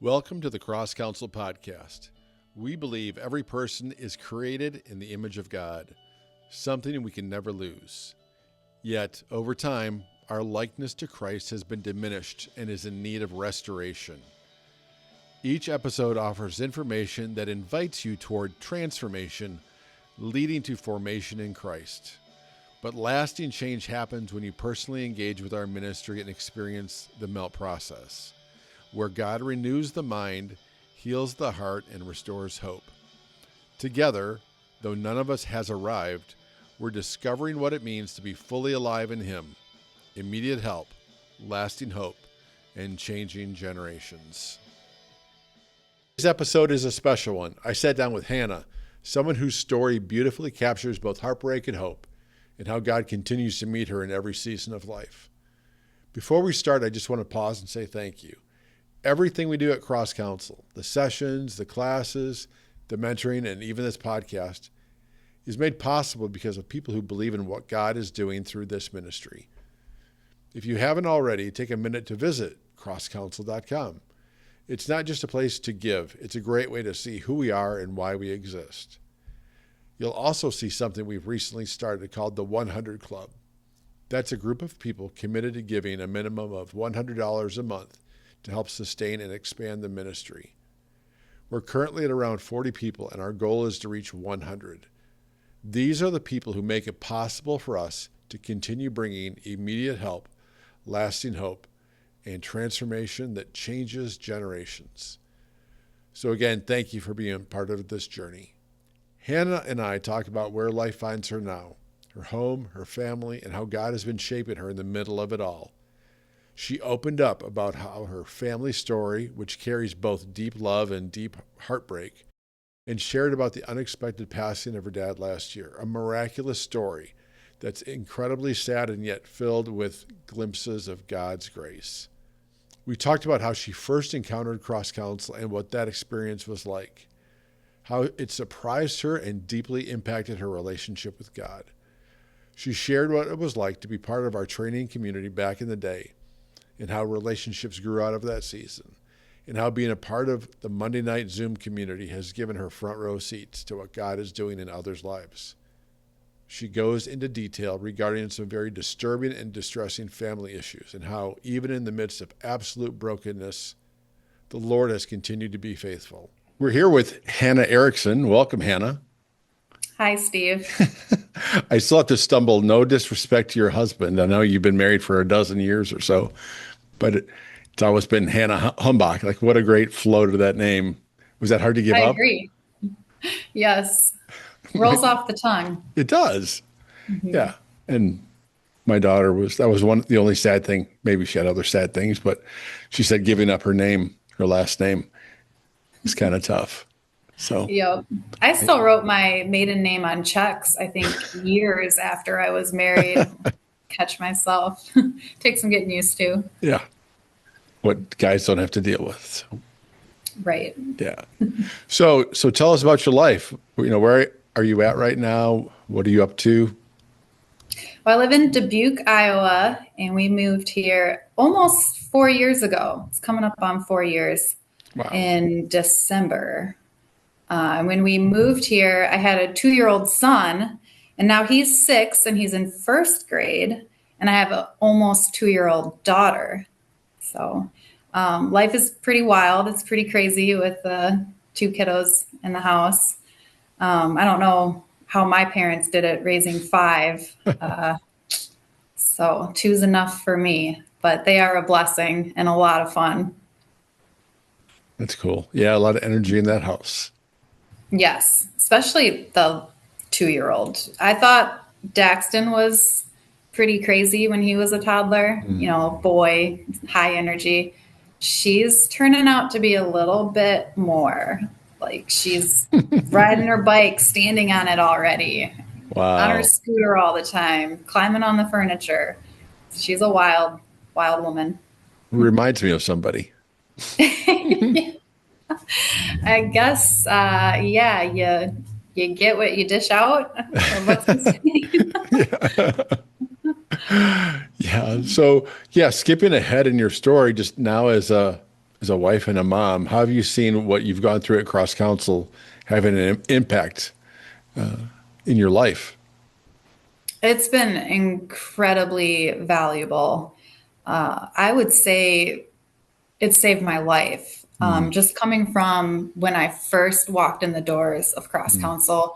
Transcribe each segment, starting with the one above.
Welcome to the CrossCounsel podcast. We believe every person is created in the image of God, something we can never lose. Yet, over time, our likeness to Christ has been diminished and is in need of restoration. Each episode offers information that invites you toward transformation, leading to formation in Christ. But lasting change happens when you personally engage with our ministry and experience the melt process, where God renews the mind, heals the heart, and restores hope. Together, though none of us has arrived, we're discovering what it means to be fully alive in Him, immediate help, lasting hope, and changing generations. This episode is a special one. I sat down with Hannah, someone whose story beautifully captures both heartbreak and hope, and how God continues to meet her in every season of life. Before we start, I just want to pause and say thank you. Everything we do at CrossCounsel, the sessions, the classes, the mentoring, and even this podcast, is made possible because of people who believe in what God is doing through this ministry. If you haven't already, take a minute to visit CrossCounsel.com. It's not just a place to give. It's a great way to see who we are and why we exist. You'll also see something we've recently started called the 100 Club. That's a group of people committed to giving a minimum of $100 a month to help sustain and expand the ministry. We're currently at around 40 people, and our goal is to reach 100. These are the people who make it possible for us to continue bringing immediate help, lasting hope, and transformation that changes generations. So again, thank you for being part of this journey. Hannah and I talk about where life finds her now, her home, her family, and how God has been shaping her in the middle of it all. She opened up about how her family story, which carries both deep love and deep heartbreak, and shared about the unexpected passing of her dad last year, a miraculous story that's incredibly sad and yet filled with glimpses of God's grace. We talked about how she first encountered CrossCounsel and what that experience was like, how it surprised her and deeply impacted her relationship with God. She shared what it was like to be part of our training community back in the day, and how relationships grew out of that season, and how being a part of the Monday night Zoom community has given her front row seats to what God is doing in others' lives. She goes into detail regarding some very disturbing and distressing family issues, and how, even in the midst of absolute brokenness, the Lord has continued to be faithful. We're here with Hannah Erickson. Welcome, Hannah. Hi, Steve. I still have to stumble, no disrespect to your husband. I know you've been married for a dozen years or so, but it's always been Hannah Humbach. Like, what a great flow to that name. Was that hard to give I up? agree. Yes. Rolls off the tongue. It does. Yeah. And my daughter that was the only sad thing. Maybe she had other sad things, but she said giving up her name, her last name, is kind of tough. So Yep. I still wrote my maiden name on checks, I think, years after I was married. Catch myself. Takes some getting used to. yeah, what guys don't have to deal with. So, Right. yeah. So tell us about your life. Where are you at right now? What are you up to? Well, I live in Dubuque, Iowa, and we moved here almost 4 years ago. It's coming up on 4 years Wow. in December. When we moved here, I had a 2-year-old son, and now he's 6 and he's in first grade, and I have an almost 2-year-old daughter. So life is pretty wild. It's pretty crazy with 2 kiddos in the house. I don't know how my parents did it raising 5. So 2's enough for me, but they are a blessing and a lot of fun. That's cool. Yeah, a lot of energy in that house. Yes, especially the 2-year-old. I thought Daxton was pretty crazy when he was a toddler, boy, high energy. She's turning out to be a little bit more. Like, she's riding her bike, standing on it already. Wow. On her scooter all the time, climbing on the furniture. She's a wild, wild woman. Reminds me of somebody. I guess, yeah, you get what you dish out. Or what's the Yeah. So, yeah, skipping ahead in your story just now as a as a wife and a mom, how have you seen what you've gone through at CrossCounsel having an impact in your life? It's been incredibly valuable. I would say it saved my life. Mm, Just coming from when I first walked in the doors of mm, CrossCounsel,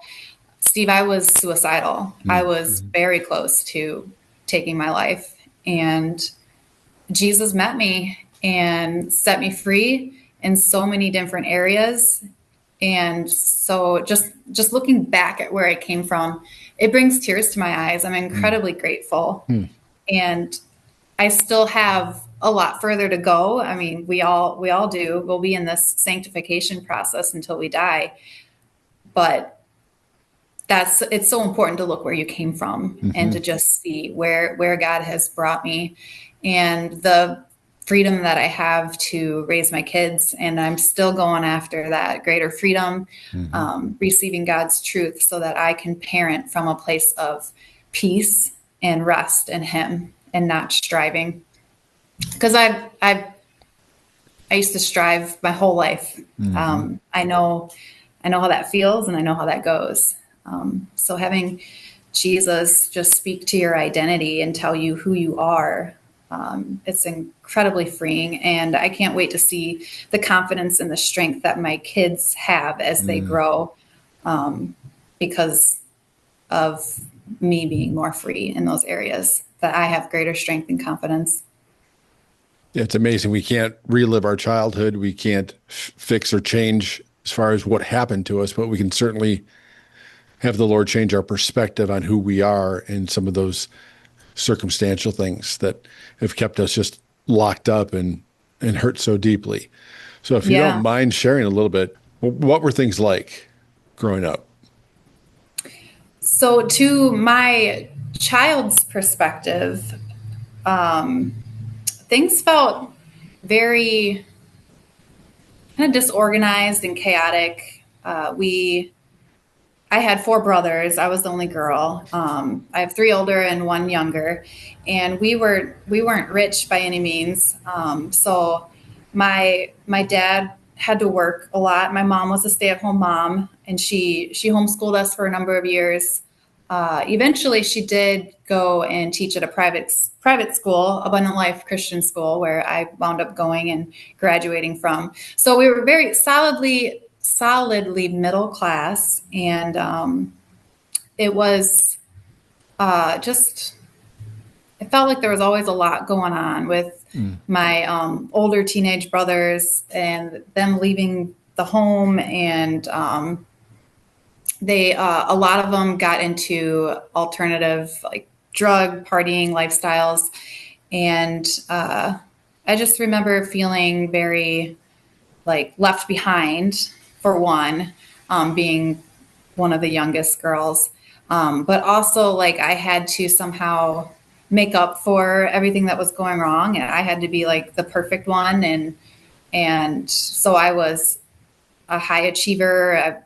Steve, I was suicidal. I mm, was mm, very close to taking my life. And Jesus met me and set me free in so many different areas. And so just looking back at where I came from, it brings tears to my eyes. I'm mm, incredibly grateful. mm. And I still have a lot further to go. I mean, we all do. We'll be in this sanctification process until we die. But it's so important to look where you came from and to Mhm. just see where God has brought me and the freedom that I have to raise my kids. And I'm still going after that greater freedom, Mhm. receiving God's truth so that I can parent from a place of peace and rest in Him and not striving. Because I used to strive my whole life. Mhm. I know how that feels and I know how that goes. So having Jesus just speak to your identity and tell you who you are, it's incredibly freeing. And I can't wait to see the confidence and the strength that my kids have as they Mm. grow, because of me being more free in those areas, that I have greater strength and confidence. Yeah, it's amazing. We can't relive our childhood. We can't fix or change as far as what happened to us, but we can certainly have the Lord change our perspective on who we are and some of those circumstantial things that have kept us just locked up and hurt so deeply. So if you don't Yeah. mind sharing a little bit, what were things like growing up? So, to my child's perspective, things felt very kind of disorganized and chaotic. I had four brothers. I was the only girl. I have three older and one younger, and we weren't rich by any means. So my dad had to work a lot. My mom was a stay at home mom, and she homeschooled us for a number of years. Eventually, she did go and teach at a private school, Abundant Life Christian School, where I wound up going and graduating from. So we were very solidly middle class, and it was just it felt like there was always a lot going on with Mm. my older teenage brothers and them leaving the home, and they a lot of them got into alternative like drug partying lifestyles, and I just remember feeling very like left behind for one, being one of the youngest girls, but also like I had to somehow make up for everything that was going wrong, and I had to be like the perfect one, and so I was a high achiever.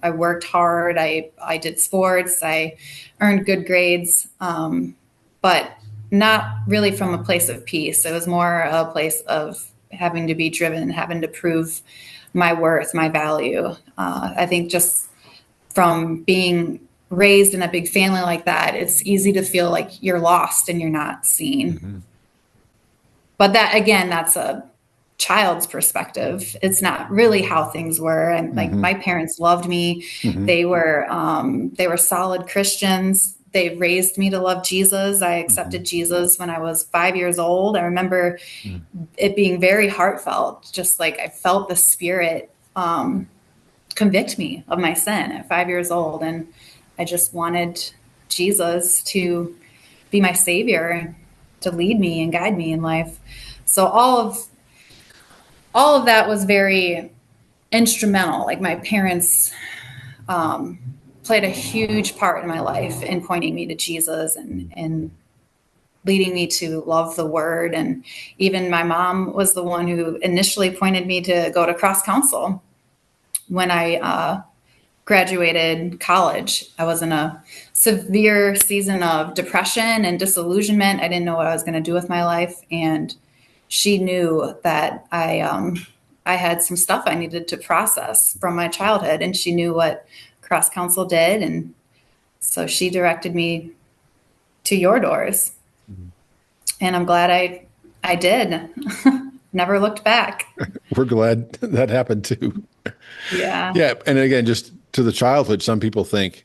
I worked hard. I did sports. I earned good grades, but not really from a place of peace. It was more a place of having to be driven, having to prove my worth, my value. I think just from being raised in a big family like that, it's easy to feel like you're lost and you're not seen. Mhm. But that again, that's a child's perspective. It's not really how things were. And like Mhm. my parents loved me. Mhm. They were solid Christians. They raised me to love Jesus. I Mhm. accepted Jesus when I was 5 years old. I remember Mhm. it being very heartfelt, just like I felt the Spirit convict me of my sin at 5 years old. And I just wanted Jesus to be my savior, to lead me and guide me in life. So all of that was very instrumental. Like my parents um, played a huge part in my life in pointing me to Jesus and leading me to love the word. And even my mom was the one who initially pointed me to go to CrossCounsel when I graduated college. I was in a severe season of depression and disillusionment. I didn't know what I was going to do with my life. And she knew that I had some stuff I needed to process from my childhood, and she knew what CrossCounsel did, and so she directed me to your doors, and I'm glad I did. Never looked back. We're glad that happened too. Yeah. Yeah. And again, just to the childhood, some people think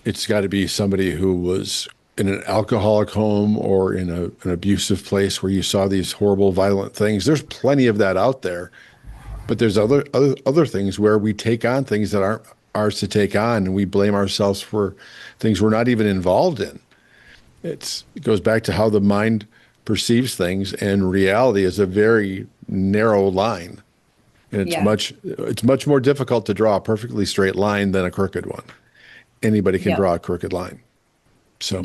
it's got to be somebody who was in an alcoholic home or in an abusive place where you saw these horrible, violent things. There's plenty of that out there, but there's other things where we take on things that aren't ours to take on, and we blame ourselves for things we're not even involved in. It goes back to how the mind perceives things, and reality is a very narrow line. And it's much more difficult to draw a perfectly straight line than a crooked one. Anybody can draw a crooked line. So,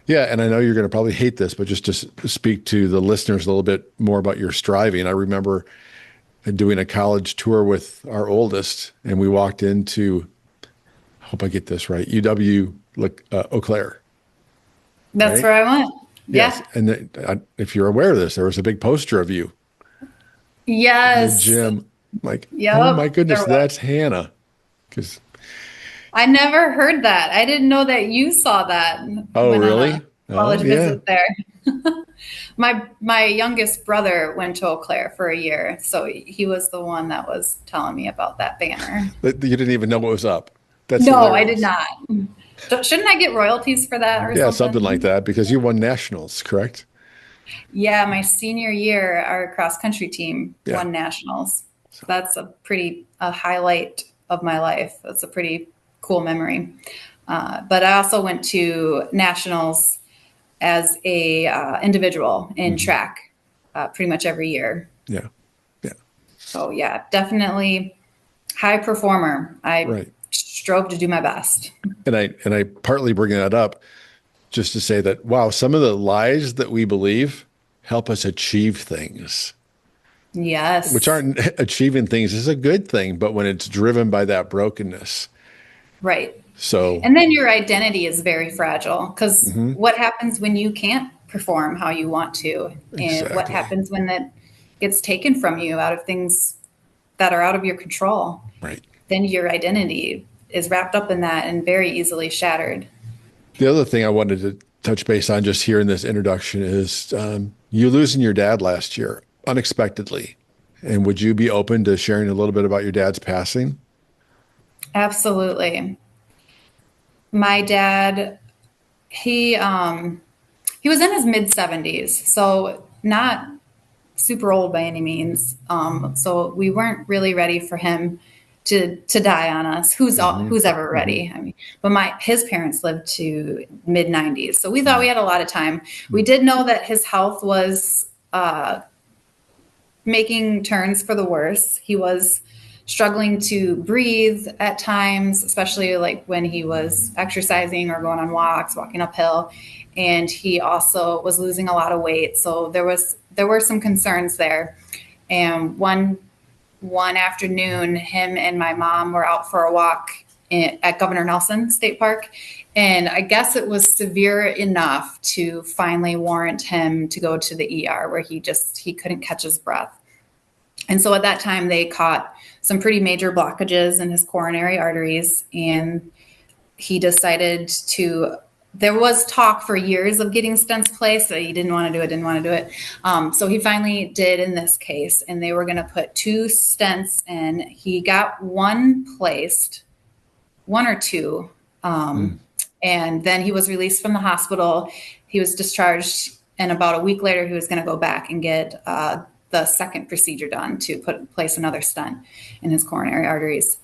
yeah, and I know you're going to probably hate this, but just to speak to the listeners a little bit more about your striving. I remember doing a college tour with our oldest, and we walked into, I hope I get this right, UW Eau Claire. That's right? Where I went. Yes. Yeah. And if you're aware of this, there was a big poster of you. Yes. In the gym. Like, oh my goodness, that's Hannah. Because I never heard that. I didn't know that you saw that. Oh, really? College visit there. My youngest brother went to Eau Claire for a year, so he was the one that was telling me about that banner. You didn't even know what was up. That's no, hilarious. I did not. Shouldn't I get royalties for that or something? Something like that, because you won nationals, correct? Yeah, my senior year, our cross-country team won nationals. So that's a highlight of my life. That's a pretty cool memory. But I also went to nationals as a individual in track pretty much every year. Yeah. So definitely high performer. I strove to do my best. And I partly bring that up just to say that, wow, some of the lies that we believe help us achieve things. Yes. Which aren't achieving things is a good thing, but when it's driven by that brokenness. Right. So. And then your identity is very fragile, because what happens when you can't perform how you want to? And what happens when that gets taken from you out of things that are out of your control? Right. Then your identity is wrapped up in that and very easily shattered. The other thing I wanted to touch base on just here in this introduction is you losing your dad last year unexpectedly. And would you be open to sharing a little bit about your dad's passing? Absolutely. My dad, he was in his mid-70s, so not super old by any means. So we weren't really ready for him to die on us. Who's ever ready? I mean, but his parents lived to mid-90s, so we thought we had a lot of time. We did know that his health was making turns for the worse. He was struggling to breathe at times, especially like when he was exercising or going on walks, walking uphill. And he also was losing a lot of weight. So there were some concerns there. And one afternoon, him and my mom were out for a walk at Governor Nelson State Park. And I guess it was severe enough to finally warrant him to go to the ER, where he couldn't catch his breath. And so at that time, they caught some pretty major blockages in his coronary arteries. And he decided there was talk for years of getting stents placed, but he didn't want to do it. So he finally did in this case, and they were going to put 2 stents in. He got one placed, 1 or 2. And then he was released from the hospital. He was discharged, and about a week later, he was going to go back and get the second procedure done to place another stent in his coronary arteries.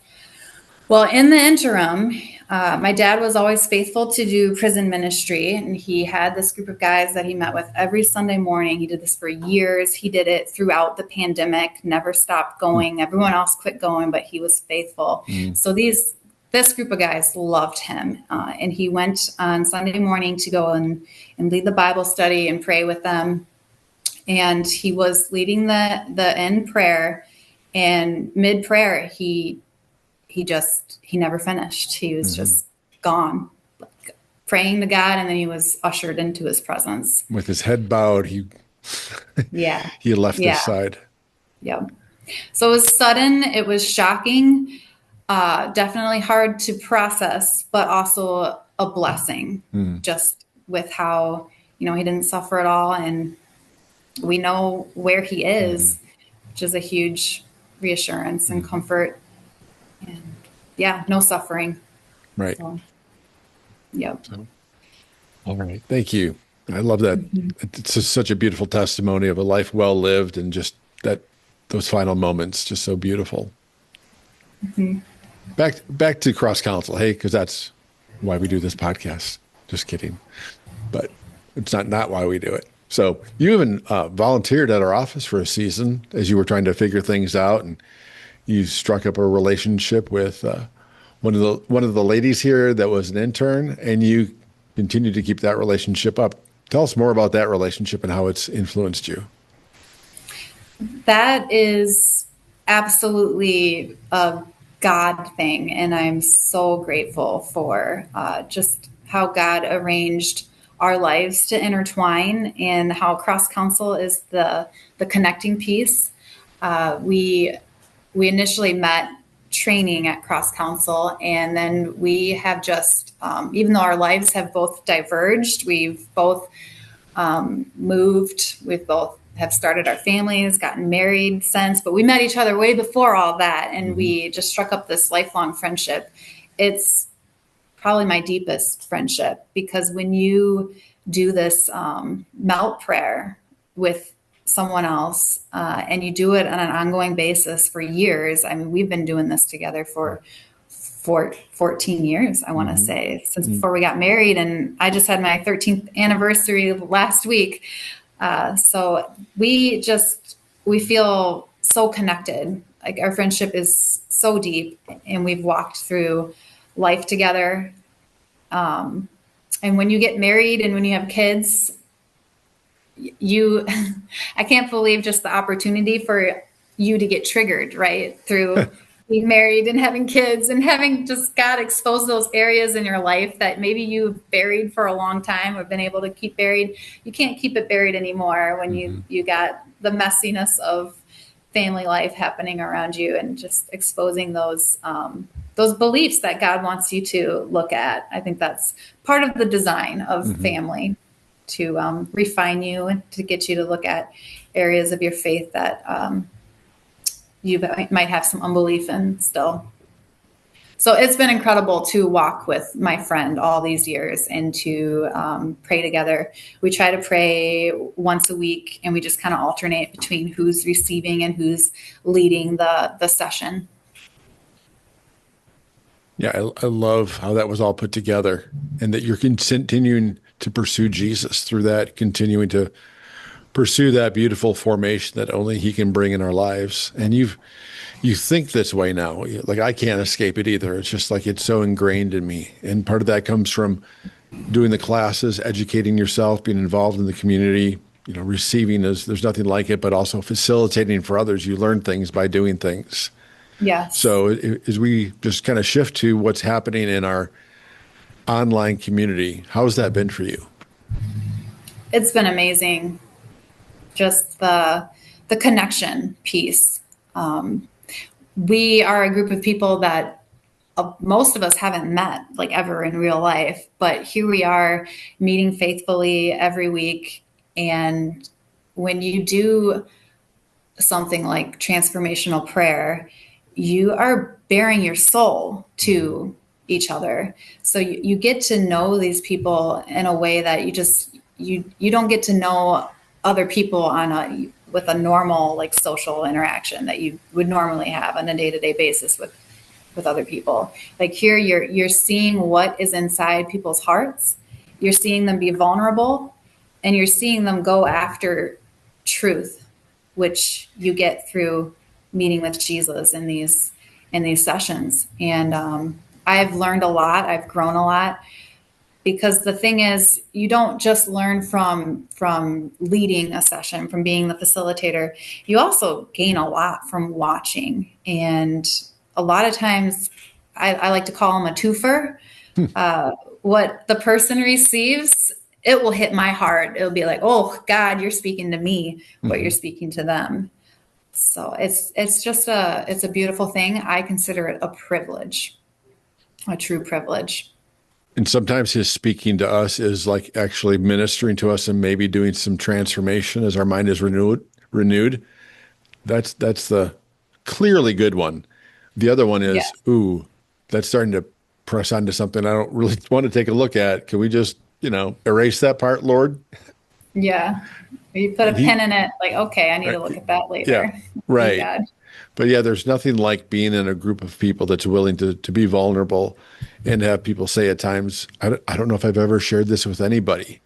Well, in the interim, my dad was always faithful to do prison ministry, and he had this group of guys that he met with every Sunday morning. He did this for years. He did it throughout the pandemic, never stopped going. Everyone else quit going, but he was faithful. So this group of guys loved him, and he went on Sunday morning to go and lead the Bible study and pray with them. And he was leading the end prayer, and mid-prayer, he never finished. He was just gone, praying to God, and then he was ushered into his presence. With his head bowed, he Yeah. You left this Yeah. side. Yeah. So it was sudden. It was shocking. Definitely hard to process, but also a blessing, Mm. just with how, he didn't suffer at all. And we know where he Mhm. is, which is a huge reassurance and comfort. And yeah, no suffering. Right. So, yep. So, all right. Thank you. I love that. It's just such a beautiful testimony of a life well lived, and just that those final moments, just so beautiful. Back to CrossCounsel. Hey, because that's why we do this podcast. Just kidding. But it's not why we do it. So you even volunteered at our office for a season as you were trying to figure things out, and you struck up a relationship with one of the ladies here that was an intern, and you continue to keep that relationship up. Tell us more about that relationship and how it's influenced you. That is absolutely a God thing. And I'm so grateful for just how God arranged our lives to intertwine, and how CrossCounsel is the connecting piece. We initially met training at CrossCounsel, and then we have just, even though our lives have both diverged, we've both moved. We've both have started our families, gotten married since, but we met each other way before all that. And we just struck up this lifelong friendship. It's probably my deepest friendship, because when you do this melt prayer with someone else, and you do it on an ongoing basis for years. I mean, we've been doing this together for 14 years, I want to say, since before we got married. And I just had my 13th anniversary last week. So we feel so connected. Like, our friendship is so deep, and we've walked through life together. And when you get married and when you have kids, I can't believe just the opportunity for you to get triggered, right? Through being married and having kids, and having just God expose those areas in your life that maybe you've buried for a long time, or been able to keep buried. You can't keep it buried anymore when you got the messiness of family life happening around you, and just exposing those beliefs that God wants you to look at. I think that's part of the design of family, to refine you and to get you to look at areas of your faith that you might have some unbelief in still. So it's been incredible to walk with my friend all these years, and to pray together. We try to pray once a week, and we just kind of alternate between who's receiving and who's leading the session. Yeah, I love how that was all put together, and that you're continuing to pursue Jesus through that, continuing to pursue that beautiful formation that only He can bring in our lives. And you think this way now. Like, I can't escape it either. It's just like it's so ingrained in me. And part of that comes from doing the classes, educating yourself, being involved in the community, receiving there's nothing like it, but also facilitating for others. You learn things by doing things. Yes. So as we just kind of shift to what's happening in our online community, how's that been for you? It's been amazing. Just the connection piece. We are a group of people that most of us haven't met like ever in real life, but here we are meeting faithfully every week. And when you do something like transformational prayer, you are bearing your soul to each other. So you get to know these people in a way that you don't get to know other people with a normal, like, social interaction that you would normally have on a day-to-day basis with other people. Like, here you're seeing what is inside people's hearts. You're seeing them be vulnerable, and you're seeing them go after truth, which you get through meeting with Jesus in these sessions. And I've learned a lot. I've grown a lot, because the thing is, you don't just learn from leading a session, from being the facilitator. You also gain a lot from watching. And a lot of times, I like to call them a twofer. What the person receives it will hit my heart. It'll be like, oh God, you're speaking to me, but you're Mhm. speaking to them. So it's just it's a beautiful thing. I consider it a privilege, a true privilege. And sometimes his speaking to us is like actually ministering to us and maybe doing some transformation as our mind is renewed. That's the clearly good one. The other one Yeah. is, ooh, that's starting to press onto something I don't really want to take a look at. Can we just, erase that part, Lord? Yeah. You put a And he, pin in it, like, okay, I need to right, look at that yeah, later. See right. God. But yeah, there's nothing like being in a group of people that's willing to be vulnerable and have people say at times, I don't know if I've ever shared this with anybody,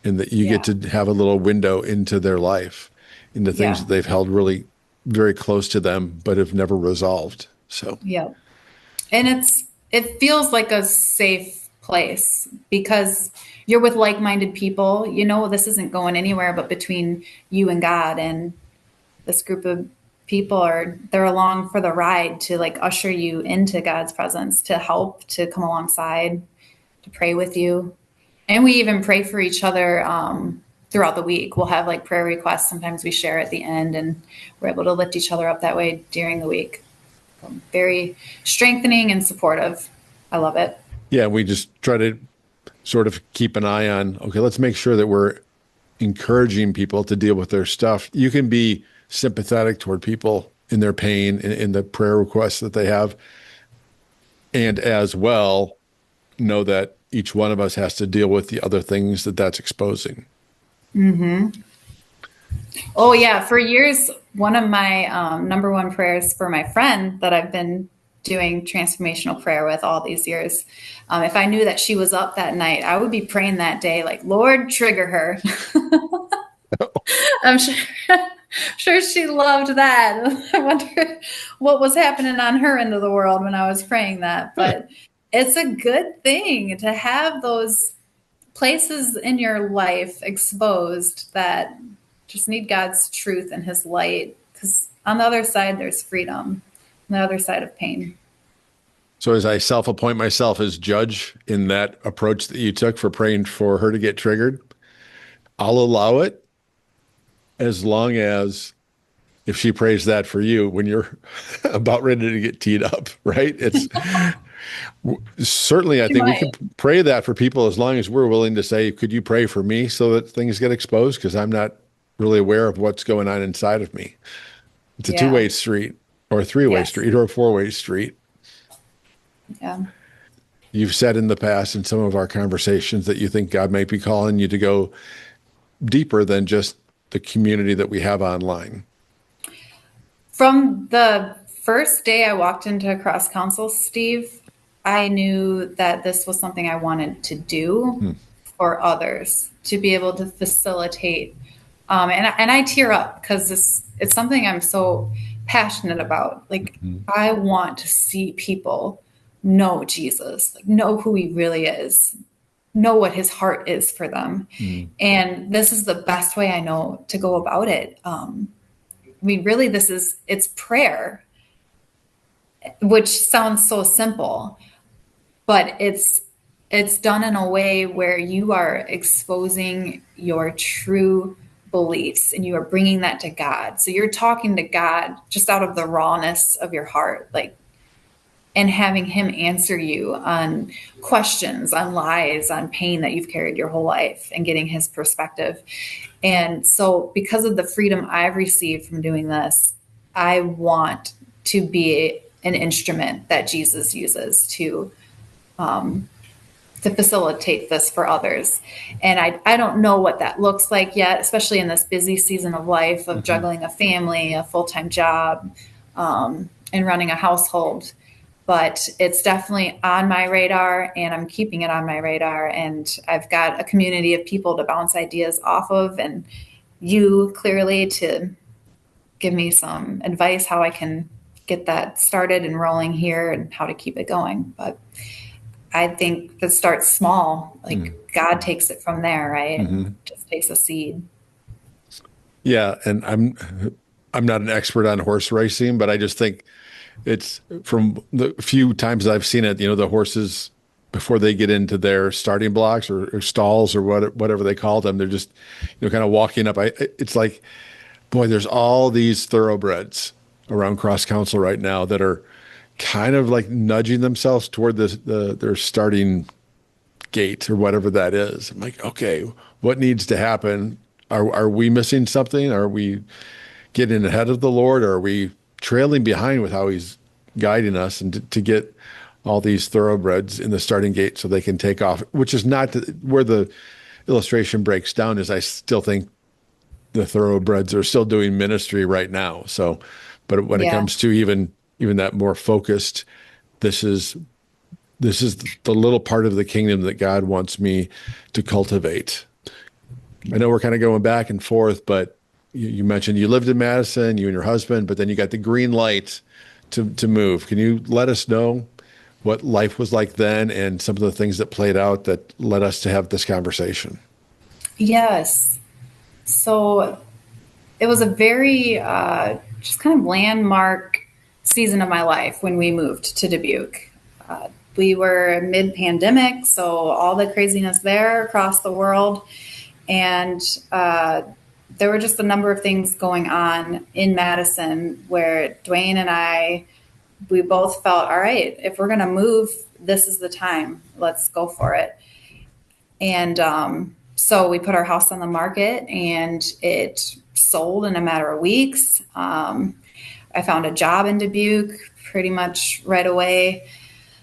and that you get Yeah. to have a little window into their life, into things Yeah. that they've held really very close to them, but have never resolved. So, Yeah. And it feels like a safe place because you're with like-minded people. You know, this isn't going anywhere but between you and God, and this group of people they're along for the ride to like usher you into God's presence, to help, to come alongside, to pray with you. And we even pray for each other throughout the week. We'll have like prayer requests. Sometimes we share at the end, and we're able to lift each other up that way during the week. Very strengthening and supportive. I love it. yeah, we just try to sort of keep an eye on, okay, let's make sure that we're encouraging people to deal with their stuff. You can be sympathetic toward people in their pain and in the prayer requests that they have, and as well know that each one of us has to deal with the other things that that's exposing. Oh, yeah. For years, one of my number one prayers for my friend that I've been doing transformational prayer with all these years, if I knew that she was up that night, I would be praying that day, like, Lord, trigger her. I'm sure, sure she loved that. I wonder what was happening on her end of the world when I was praying that. But it's a good thing to have those places in your life exposed that just need God's truth and his light. Because on the other side, there's freedom, on the other side of pain. So, as I self appoint myself as judge in that approach that you took for praying for her to get triggered, I'll allow it as long as if she prays that for you when you're about ready to get teed up, right? It's certainly, I She think we might. can pray that for people as long as we're willing to say, could you pray for me so that things get exposed? Because I'm not really aware of what's going on inside of me. It's a Yeah. two-way street or a three-way Yes. street or a four-way street. Yeah. You've said in the past in some of our conversations that you think God might be calling you to go deeper than just the community that we have online. From the first day I walked into CrossCounsel, Steve, I knew that this was something I wanted to do Hmm. for others, to be able to facilitate. And I tear up because it's something I'm so passionate about. Like, Mhm. I want to see people know Jesus, like know who he really is, know what his heart is for them. Mhm. And this is the best way I know to go about it. I mean, really, it's prayer, which sounds so simple, but it's done in a way where you are exposing your true beliefs and you are bringing that to God. So you're talking to God just out of the rawness of your heart, like, and having him answer you on questions, on lies, on pain that you've carried your whole life, and getting his perspective. And so, because of the freedom I've received from doing this, I want to be an instrument that Jesus uses to facilitate this for others. And I don't know what that looks like yet, especially in this busy season of life of Mhm. juggling a family, a full-time job, and running a household. But it's definitely on my radar, and I'm keeping it on my radar. And I've got a community of people to bounce ideas off of, and you clearly to give me some advice how I can get that started and rolling here and how to keep it going. But I think that starts small. Like, God takes it from there, right? Mhm. Just takes a seed. Yeah, and I'm not an expert on horse racing, but I just think it's from the few times I've seen it, the horses before they get into their starting blocks or stalls or whatever they call them. They're just, kind of walking up. It's like, boy, there's all these thoroughbreds around CrossCounsel right now that are kind of like nudging themselves toward their starting gate or whatever that is. I'm like, okay, what needs to happen? Are we missing something? Are we getting ahead of the Lord? Or are we trailing behind with how he's guiding us and to get all these thoroughbreds in the starting gate so they can take off, which is not where the illustration breaks down. Is I still think the thoroughbreds are still doing ministry right now. So, but when it comes to even that more focused, this is the little part of the kingdom that God wants me to cultivate. I know we're kind of going back and forth, but you mentioned you lived in Madison, you and your husband, but then you got the green light to move. Can you let us know what life was like then and some of the things that played out that led us to have this conversation? Yes. So it was a very just kind of landmark season of my life when we moved to Dubuque. We were mid-pandemic, so all the craziness there across the world. And there were just a number of things going on in Madison where Dwayne and we both felt, all right, if we're going to move, this is the time. Let's go for it. And so we put our house on the market and it sold in a matter of weeks. I found a job in Dubuque pretty much right away.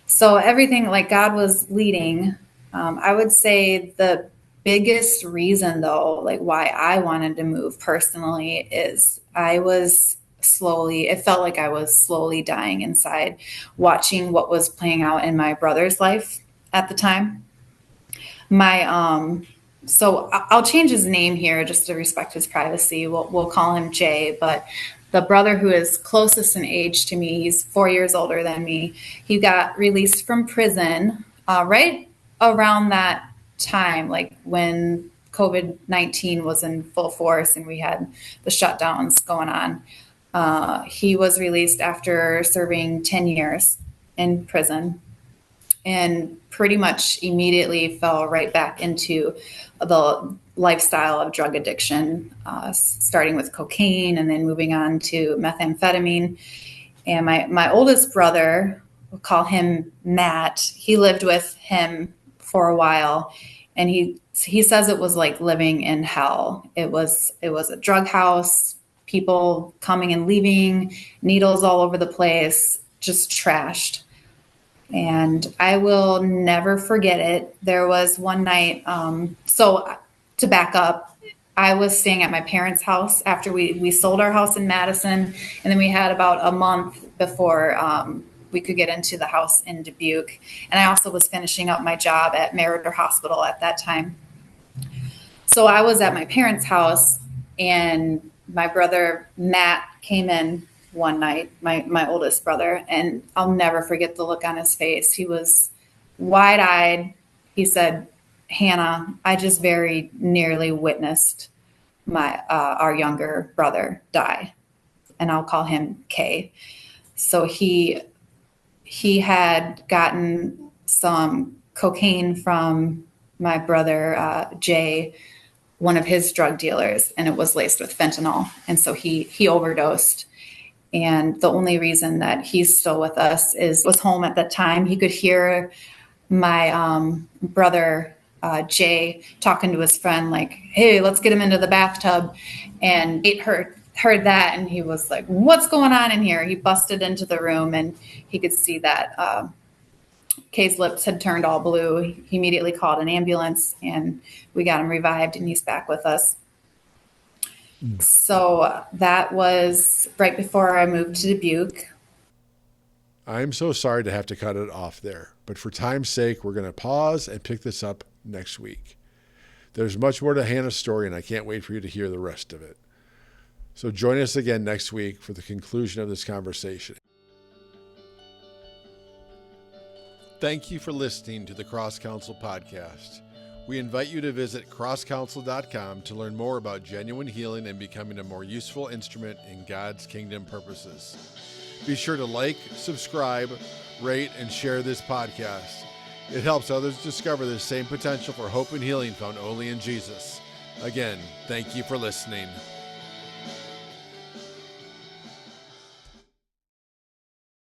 So everything, like, God was leading. I would say the biggest reason, though, like why I wanted to move personally is it felt like I was slowly dying inside, watching what was playing out in my brother's life at the time. So I'll change his name here just to respect his privacy. We'll call him Jay, but the brother who is closest in age to me, he's 4 years older than me. He got released from prison right around that time, like when COVID-19 was in full force and we had the shutdowns going on. He was released after serving 10 years in prison and pretty much immediately fell right back into the lifestyle of drug addiction, starting with cocaine and then moving on to methamphetamine. And my oldest brother, we'll call him Matt, he lived with him for a while. And he says it was like living in hell. It was a drug house, people coming and leaving, needles all over the place, just trashed. And I will never forget it. There was one night, so to back up, I was staying at my parents' house after we sold our house in Madison. And then we had about a month before we could get into the house in Dubuque. And I also was finishing up my job at Meriter Hospital at that time. So I was at my parents' house and my brother Matt came in one night, my oldest brother, and I'll never forget the look on his face. He was wide-eyed. He said, "Hannah, I just very nearly witnessed our younger brother die," and I'll call him K. So he had gotten some cocaine from my brother Jay, one of his drug dealers, and it was laced with fentanyl, and so he overdosed. And the only reason that he's still with us was home at that time. He could hear my brother Jay talking to his friend, like, "Hey, let's get him into the bathtub." And Nate heard that, and he was like, "What's going on in here?" He busted into the room, and he could see that Kay's lips had turned all blue. He immediately called an ambulance, and we got him revived, and he's back with us. So that was right before I moved to Dubuque. I'm so sorry to have to cut it off there, but for time's sake, we're going to pause and pick this up next week. There's much more to Hannah's story, and I can't wait for you to hear the rest of it. So join us again next week for the conclusion of this conversation. Thank you for listening to the CrossCounsel podcast. We invite you to visit CrossCounsel.com to learn more about genuine healing and becoming a more useful instrument in God's kingdom purposes. Be sure to like, subscribe, rate, and share this podcast. It helps others discover the same potential for hope and healing found only in Jesus. Again, thank you for listening.